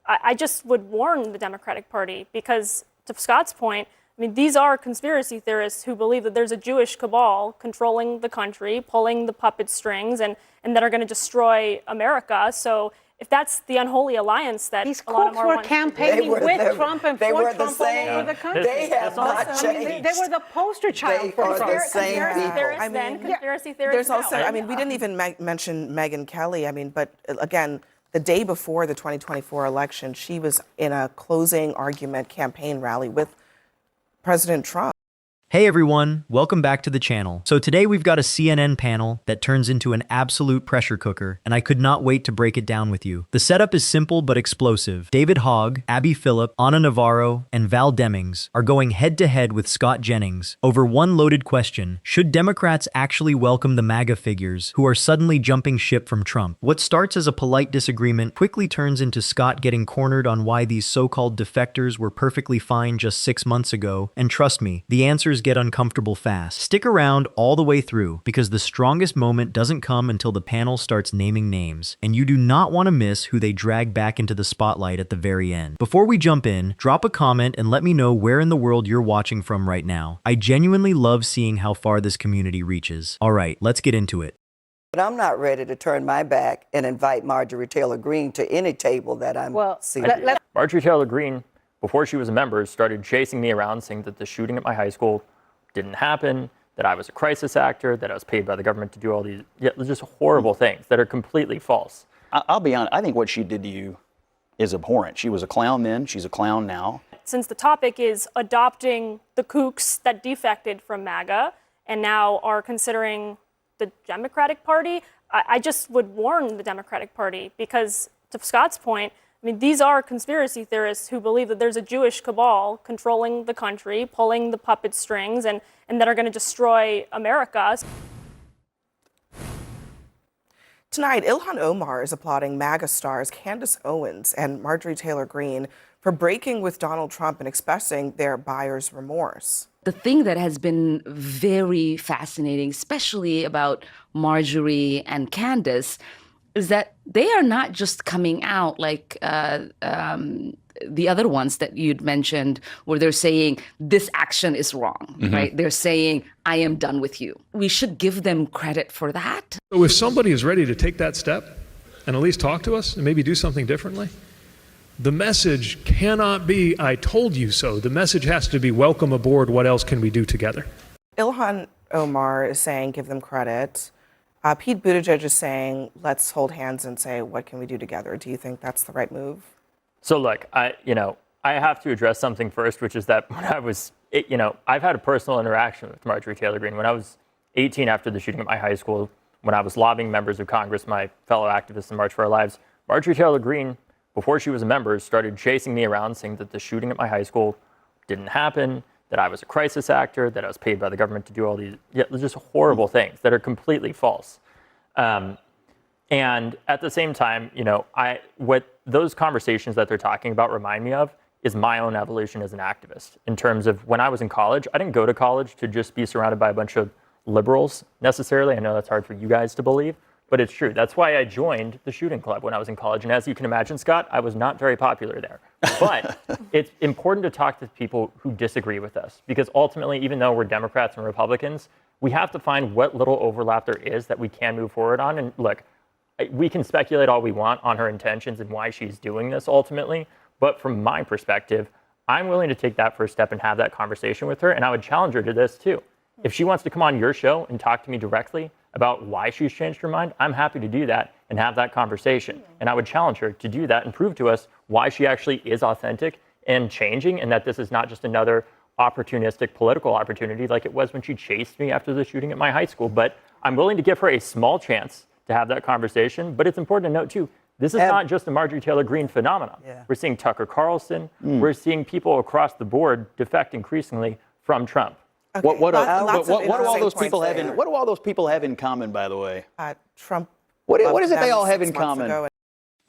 I just would warn the Democratic Party because, to Scott's point, I mean, these are conspiracy theorists who believe that there's a Jewish cabal controlling the country, pulling the puppet strings, and that are going to destroy America. So if that's the unholy alliance that these a lot of crooks were campaigning with Trump and for Trump all over the country. They have not changed. They were the poster child for Trump. Conspiracy theorists then, conspiracy theorists There's also, now. I mean, we didn't even mention Megyn Kelly. I mean, but again, the day before the 2024 election, she was in a closing argument campaign rally with President Trump. Hey everyone, welcome back to the channel. So today we've got a CNN panel that turns into an absolute pressure cooker, and I could not wait to break it down with you. The setup is simple but explosive. David Hogg, Abby Phillip, Anna Navarro, and Val Demings are going head-to-head with Scott Jennings over one loaded question: should Democrats actually welcome the MAGA figures who are suddenly jumping ship from Trump? What starts as a polite disagreement quickly turns into Scott getting cornered on why these so-called defectors were perfectly fine just 6 months ago, and trust me, the answers get uncomfortable fast. Stick around all the way through, because the strongest moment doesn't come until the panel starts naming names, and you do not want to miss who they drag back into the spotlight at the very end. Before we jump in, drop a comment and let me know where in the world you're watching from right now. I genuinely love seeing how far this community reaches. All right, let's get into it. But I'm not ready to turn my back and invite Marjorie Taylor Greene to any table that I'm seated at. Marjorie Taylor Greene, before she was a member, started chasing me around saying that the shooting at my high school didn't happen, that I was a crisis actor, that I was paid by the government to do all these just horrible things that are completely false. I'll be honest, I think what she did to you is abhorrent. She was a clown then, she's a clown now. Since the topic is adopting the kooks that defected from MAGA and now are considering the Democratic Party, I just would warn the Democratic Party because, to Scott's point, I mean, these are conspiracy theorists who believe that there's a Jewish cabal controlling the country, pulling the puppet strings, and that are going to destroy America. Tonight, Ilhan Omar is applauding MAGA stars Candace Owens and Marjorie Taylor Greene for breaking with Donald Trump and expressing their buyer's remorse. The thing that has been very fascinating, especially about Marjorie and Candace, is that they are not just coming out like the other ones that you'd mentioned, where they're saying this action is wrong, right? They're saying, I am done with you. We should give them credit for that. So if somebody is ready to take that step and at least talk to us and maybe do something differently, the message cannot be, I told you so. The message has to be, welcome aboard. What else can we do together? Ilhan Omar is saying, give them credit. Pete Buttigieg is saying, let's hold hands and say, what can we do together? Do you think that's the right move? So look, I have to address something first, which is that when I was, I've had a personal interaction with Marjorie Taylor Greene. When I was 18 after the shooting at my high school, when I was lobbying members of Congress, my fellow activists in March for Our Lives, Marjorie Taylor Greene, before she was a member, started chasing me around saying that the shooting at my high school didn't happen, that I was a crisis actor, that I was paid by the government to do all these just horrible things that are completely false. And at the same time, what those conversations that they're talking about remind me of is my own evolution as an activist. In terms of when I was in college, I didn't go to college to just be surrounded by a bunch of liberals necessarily. I know that's hard for you guys to believe, but it's true. That's why I joined the shooting club when I was in college. And as you can imagine, Scott, I was not very popular there. But it's important to talk to people who disagree with us, because ultimately, even though we're Democrats and Republicans, we have to find what little overlap there is that we can move forward on. And look, we can speculate all we want on her intentions and why she's doing this ultimately. But from my perspective, I'm willing to take that first step and have that conversation with her. And I would challenge her to this too. If she wants to come on your show and talk to me directly about why she's changed her mind, I'm happy to do that and have that conversation. And I would challenge her to do that and prove to us why she actually is authentic and changing, and that this is not just another opportunistic political opportunity like it was when she chased me after the shooting at my high school. But I'm willing to give her a small chance to have that conversation. But it's important to note too, this is not just a Marjorie Taylor Greene phenomenon. We're seeing Tucker Carlson. We're seeing people across the board defect increasingly from Trump. Okay. What do all those people have in? What do all those people have in common, by the way? Trump. What is it they all have in common?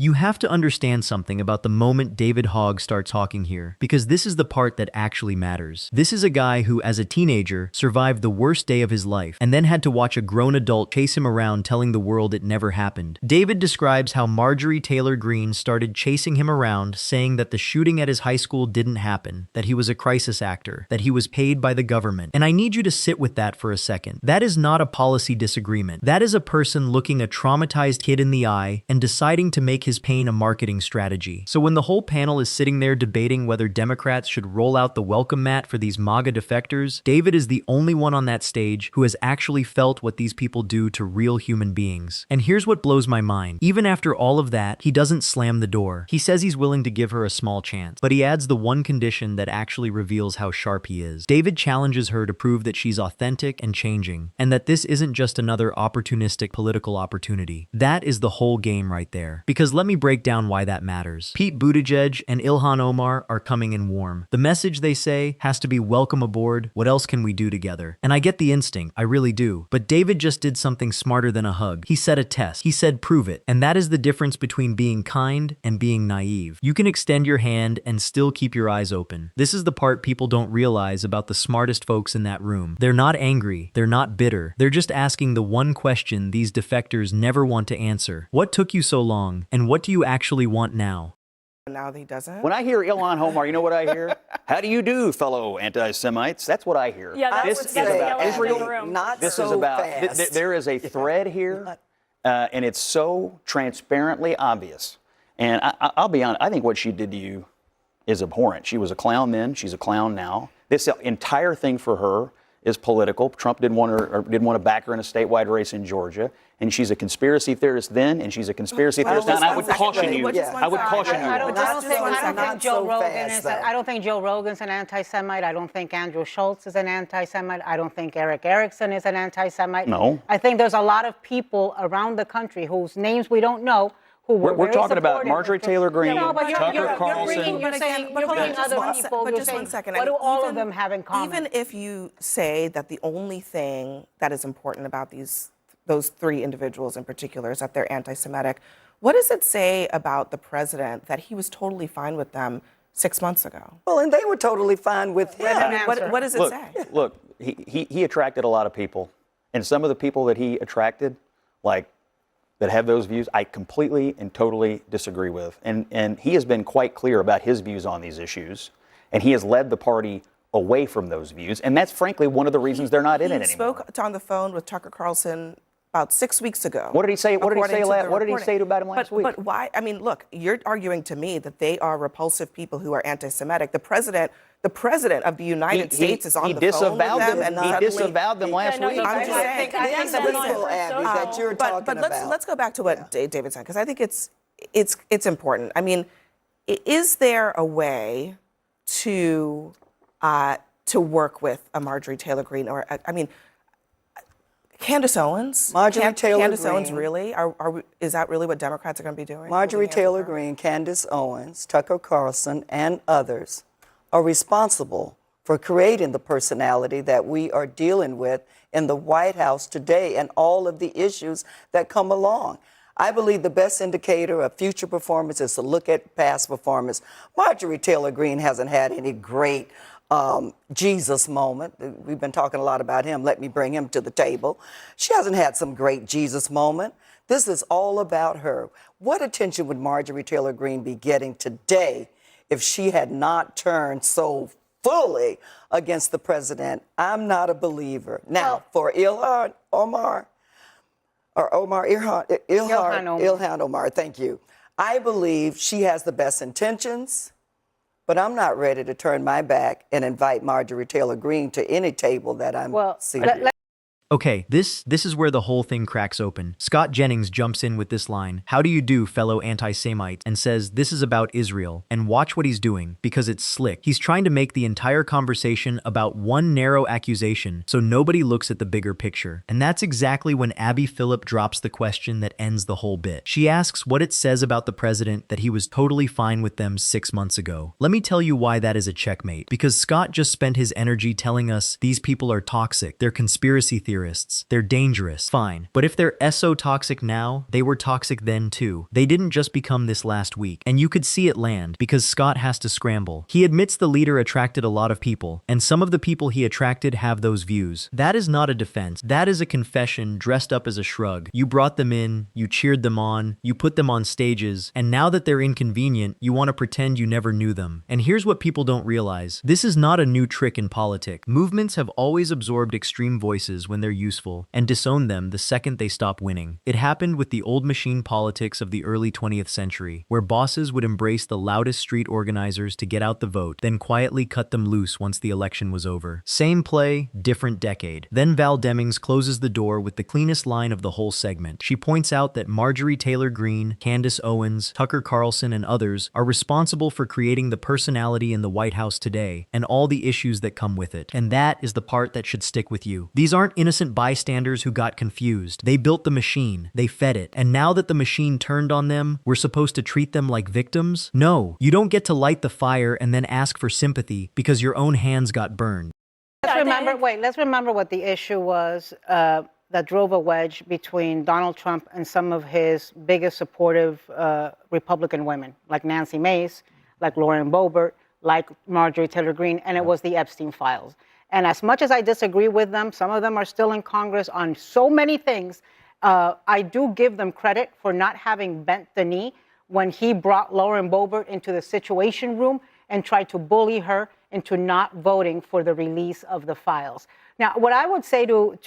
You have to understand something about the moment David Hogg starts talking here, because this is the part that actually matters. This is a guy who, as a teenager, survived the worst day of his life and then had to watch a grown adult chase him around telling the world it never happened. David describes how Marjorie Taylor Greene started chasing him around, saying that the shooting at his high school didn't happen, that he was a crisis actor, that he was paid by the government. And I need you to sit with that for a second. That is not a policy disagreement. That is a person looking a traumatized kid in the eye and deciding to make his pain a marketing strategy. So when the whole panel is sitting there debating whether Democrats should roll out the welcome mat for these MAGA defectors, David is the only one on that stage who has actually felt what these people do to real human beings. And here's what blows my mind. Even after all of that, he doesn't slam the door. He says he's willing to give her a small chance, but he adds the one condition that actually reveals how sharp he is. David challenges her to prove that she's authentic and changing, and that this isn't just another opportunistic political opportunity. That is the whole game right there. Because let me break down why that matters. Pete Buttigieg and Ilhan Omar are coming in warm. The message, they say, has to be welcome aboard. What else can we do together? And I get the instinct, I really do. But David just did something smarter than a hug. He set a test. He said prove it. And that is the difference between being kind and being naive. You can extend your hand and still keep your eyes open. This is the part people don't realize about the smartest folks in that room. They're not angry. They're not bitter. They're just asking the one question these defectors never want to answer. What took you so long? And what do you actually want now? Now that he doesn't. When I hear Ilhan Omar, you know what I hear? How do you do, fellow anti-Semites? That's what I hear. Yeah, this is about Israel. Not This so is about. fast. There is a thread here, and it's so transparently obvious. And I'll be honest. I think what she did to you is abhorrent. She was a clown then. She's a clown now. This entire thing for her is political. Trump didn't want her, or didn't want to back her in a statewide race in Georgia, and she's a conspiracy theorist then, and she's a conspiracy theorist now. And I would caution you. I would caution you. I don't think Joe Rogan is. though. I don't think Joe Rogan's an anti-Semite. I don't think Andrew Schultz is an anti-Semite. I don't think Eric Erickson is an anti-Semite. No. I think there's a lot of people around the country whose names we don't know. We're talking about Marjorie Taylor Greene, No, but Tucker Carlson. You're saying other people. But You're just saying, one second. what do all Even- of them have in common? Even if you say that the only thing that is important about those three individuals in particular is that they're anti-Semitic, what does it say about the president that he was totally fine with them 6 months ago? Well, and they were totally fine with him. What does it say? Look, he attracted a lot of people, and some of the people that he attracted, that have those views, I completely and totally disagree with. And he has been quite clear about his views on these issues, and he has led the party away from those views, and that's frankly one of the reasons they're not in it anymore. He spoke on the phone with Tucker Carlson about 6 weeks ago. What did he say? What did he say about him last week? But why? I mean, look, you're arguing to me that they are repulsive people who are anti-Semitic. The president of the United States is on the phone with them, and he disavowed them last week. I'm just saying. I think the people, Abby, that you're talking about. Let's go back to what David said, because I think it's important. I mean, is there a way to work with a Marjorie Taylor Greene, or I mean, Candace Owens? Candace Owens, really? Is that really what Democrats are going to be doing? Marjorie Taylor Greene, Candace Owens, Tucker Carlson, and others are responsible for creating the personality that we are dealing with in the White House today and all of the issues that come along. I believe the best indicator of future performance is to look at past performance. Marjorie Taylor Greene hasn't had any great Jesus moment. We've been talking a lot about him. Let me bring him to the table. She hasn't had some great Jesus moment. This is all about her. What attention would Marjorie Taylor Greene be getting today if she had not turned so fully against the president? I'm not a believer. Now, for Ilhan Omar, thank you. I believe she has the best intentions, but I'm not ready to turn my back and invite Marjorie Taylor Greene to any table that I'm seated. Okay, this is where the whole thing cracks open. Scott Jennings jumps in with this line, "How do you do, fellow anti-Semites?" and says this is about Israel. And watch what he's doing, because it's slick. He's trying to make the entire conversation about one narrow accusation, so nobody looks at the bigger picture. And that's exactly when Abby Phillip drops the question that ends the whole bit. She asks what it says about the president that he was totally fine with them 6 months ago. Let me tell you why that is a checkmate. Because Scott just spent his energy telling us these people are toxic, they're conspiracy theorists, theorists. They're dangerous. Fine. But if they're eso-toxic now, they were toxic then too. They didn't just become this last week. And you could see it land, because Scott has to scramble. He admits the leader attracted a lot of people, and some of the people he attracted have those views. That is not a defense. That is a confession dressed up as a shrug. You brought them in, you cheered them on, you put them on stages, and now that they're inconvenient, you want to pretend you never knew them. And here's what people don't realize. This is not a new trick in politics. Movements have always absorbed extreme voices when they're useful, and disowned them the second they stop winning. It happened with the old machine politics of the early 20th century, where bosses would embrace the loudest street organizers to get out the vote, then quietly cut them loose once the election was over. Same play, different decade. Then Val Demings closes the door with the cleanest line of the whole segment. She points out that Marjorie Taylor Greene, Candace Owens, Tucker Carlson, and others are responsible for creating the personality in the White House today, and all the issues that come with it. And that is the part that should stick with you. These aren't innocent bystanders who got confused. They built the machine, they fed it, and now that the machine turned on them, we're supposed to treat them like victims? No, you don't get to light the fire and then ask for sympathy because your own hands got burned. Let's remember what the issue was that drove a wedge between Donald Trump and some of his biggest supportive Republican women, like Nancy Mace, like Lauren Boebert, like Marjorie Taylor Greene, and it was the Epstein files. And as much as I disagree with them, some of them are still in Congress on so many things, I do give them credit for not having bent the knee when he brought Lauren Boebert into the Situation Room and tried to bully her into not voting for the release of the files. Now, what I would say to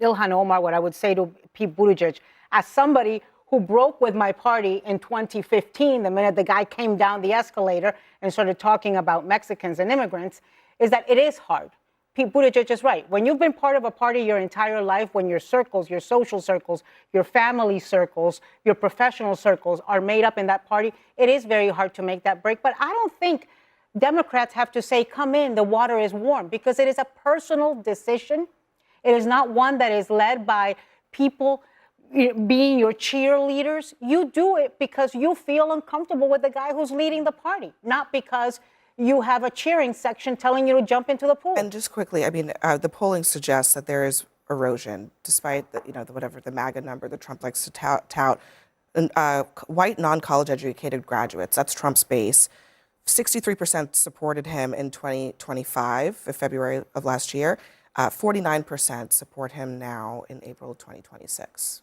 Ilhan Omar, what I would say to Pete Buttigieg, as somebody who broke with my party in 2015, the minute the guy came down the escalator and started talking about Mexicans and immigrants, is that it is hard. Pete Buttigieg is right. When you've been part of a party your entire life, when your circles, your social circles, your family circles, your professional circles are made up in that party, it is very hard to make that break. But I don't think Democrats have to say, come in, the water is warm, because it is a personal decision. It is not one that is led by people being your cheerleaders. You do it because you feel uncomfortable with the guy who's leading the party, not because you have a cheering section telling you to jump into the pool. And just quickly, I mean, the polling suggests that there is erosion, despite the, whatever the MAGA number that Trump likes to tout. White non-college educated graduates, that's Trump's base, 63% supported him in 2025, February of last year. 49% support him now in April 2026.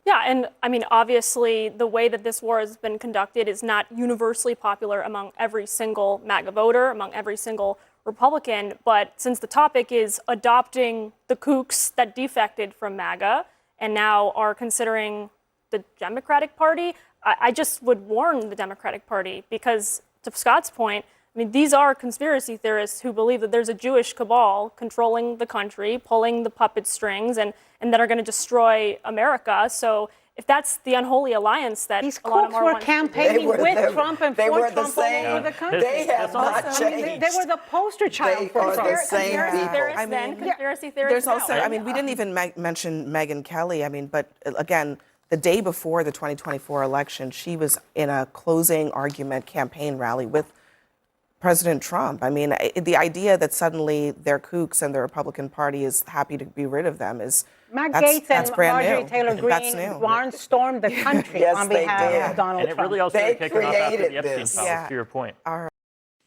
Yeah, and I mean, obviously, the way that this war has been conducted is not universally popular among every single MAGA voter, among every single Republican. But since the topic is adopting the kooks that defected from MAGA and now are considering the Democratic Party, I just would warn the Democratic Party because, to Scott's point, I mean, these are conspiracy theorists who believe that there's a Jewish cabal controlling the country, pulling the puppet strings, and that are going to destroy America. So if that's the unholy alliance that these a lot of crooks them were campaigning with Trump and for Trump all over the country. They have not changed. I mean, they were the poster child for Trump. The same people. I mean, conspiracy theorists. There's also, I mean, we didn't even mention Megyn Kelly. I mean, but again, the day before the 2024 election, she was in a closing argument campaign rally with President Trump. I mean, the idea that suddenly they're kooks and the Republican Party is happy to be rid of them is Matt Gaetz and Marjorie Taylor Greene barnstormed the country on behalf of Donald Trump. And it really also kicked off after the Epstein files, to your point.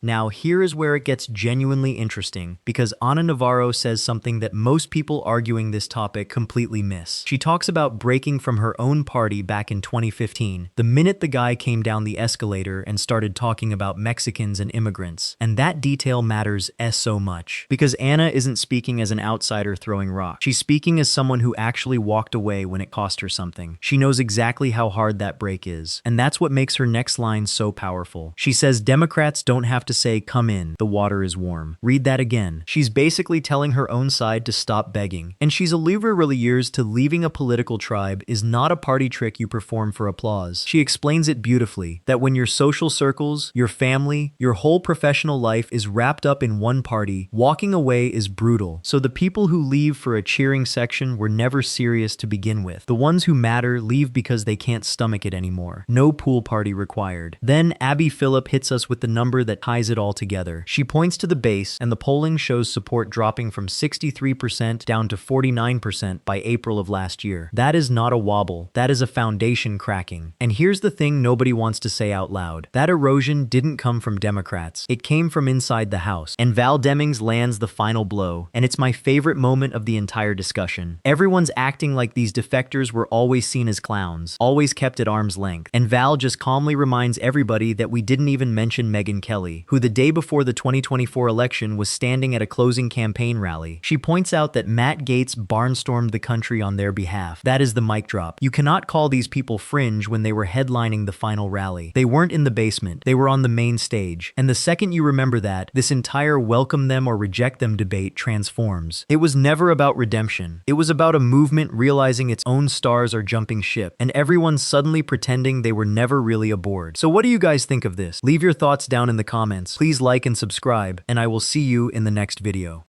Now, here is where it gets genuinely interesting, because Ana Navarro says something that most people arguing this topic completely miss. She talks about breaking from her own party back in 2015, the minute the guy came down the escalator and started talking about Mexicans and immigrants. And that detail matters so much, because Anna isn't speaking as an outsider throwing rocks. She's speaking as someone who actually walked away when it cost her something. She knows exactly how hard that break is, and that's what makes her next line so powerful. She says Democrats don't have to say, come in, the water is warm. Read that again. She's basically telling her own side to stop begging. And she's a livre religieuse to leaving a political tribe is not a party trick you perform for applause. She explains it beautifully, that when your social circles, your family, your whole professional life is wrapped up in one party, walking away is brutal. So the people who leave for a cheering section were never serious to begin with. The ones who matter leave because they can't stomach it anymore. No pool party required. Then Abby Phillip hits us with the number that ties it all together. She points to the base, and the polling shows support dropping from 63% down to 49% by April of last year. That is not a wobble. That is a foundation cracking. And here's the thing nobody wants to say out loud. That erosion didn't come from Democrats. It came from inside the House. And Val Demings lands the final blow. And it's my favorite moment of the entire discussion. Everyone's acting like these defectors were always seen as clowns, always kept at arm's length. And Val just calmly reminds everybody that we didn't even mention Megyn Kelly, who the day before the 2024 election was standing at a closing campaign rally. She points out that Matt Gaetz barnstormed the country on their behalf. That is the mic drop. You cannot call these people fringe when they were headlining the final rally. They weren't in the basement. They were on the main stage. And the second you remember that, this entire welcome them or reject them debate transforms. It was never about redemption. It was about a movement realizing its own stars are jumping ship, and everyone suddenly pretending they were never really aboard. So what do you guys think of this? Leave your thoughts down in the comments. Please like and subscribe, and I will see you in the next video.